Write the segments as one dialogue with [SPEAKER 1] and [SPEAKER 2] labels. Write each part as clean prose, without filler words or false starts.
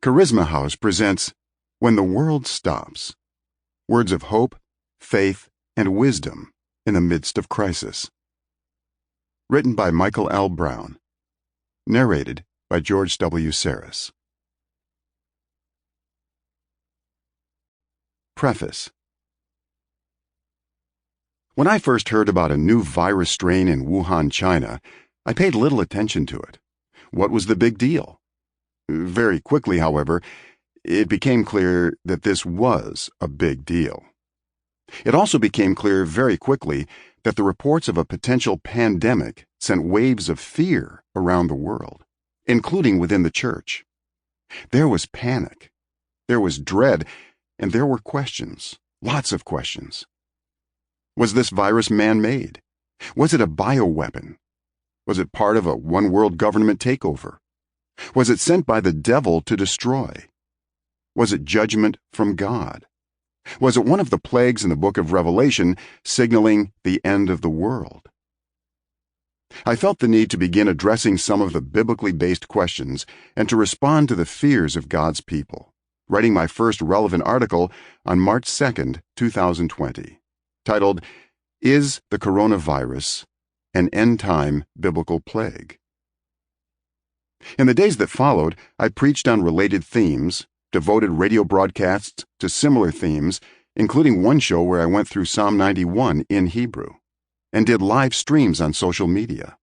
[SPEAKER 1] Charisma House presents When the World Stops, Words of Hope, Faith, and Wisdom in the Midst of Crisis. Written by Michael L. Brown. Narrated by George W. Sarris. Preface. When I first heard about a new virus strain in Wuhan, China, I paid little attention to it. What was the big deal? Very quickly, however, it became clear that this was a big deal. It also became clear very quickly that the reports of a potential pandemic sent waves of fear around the world, including within the church. There was panic, there was dread, and there were questions, lots of questions. Was this virus man-made? Was it a bioweapon? Was it part of a one-world government takeover? Was it sent by the devil to destroy? Was it judgment from God? Was it one of the plagues in the book of Revelation signaling the end of the world? I felt the need to begin addressing some of the biblically based questions and to respond to the fears of God's people, writing my first relevant article on March 2nd, 2020, titled, Is the Coronavirus an End-Time Biblical Plague? In the days that followed, I preached on related themes, devoted radio broadcasts to similar themes, including one show where I went through Psalm 91 in Hebrew, and did live streams on social media.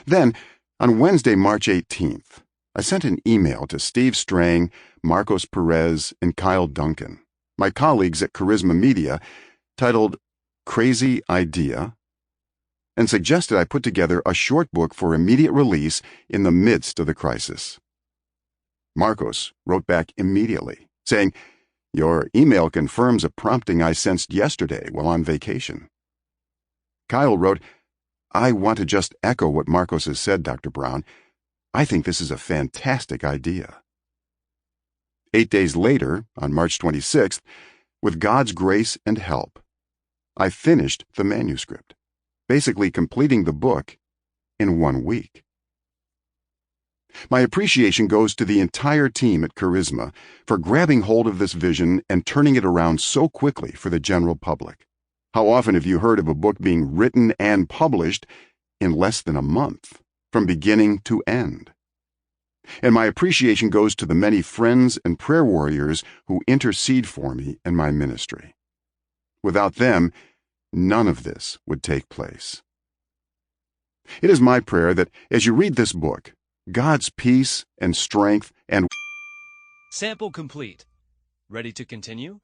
[SPEAKER 1] Then, on Wednesday, March 18th, I sent an email to Steve Strang, Marcos Perez, and Kyle Duncan, my colleagues at Charisma Media, titled Crazy Idea, and suggested I put together a short book for immediate release in the midst of the crisis. Marcos wrote back immediately, saying, Your email confirms a prompting I sensed yesterday while on vacation. Kyle wrote, I want to just echo what Marcos has said, Dr. Brown. I think this is a fantastic idea. 8 days later, on March 26th, with God's grace and help, I finished the manuscript, basically completing the book in 1 week. My appreciation goes to the entire team at Charisma for grabbing hold of this vision and turning it around so quickly for the general public. How often have you heard of a book being written and published in less than a month, from beginning to end? And my appreciation goes to the many friends and prayer warriors who intercede for me in my ministry. Without them, none of this would take place. It is my prayer that as you read this book, God's peace and strength and
[SPEAKER 2] Sample complete. Ready to continue?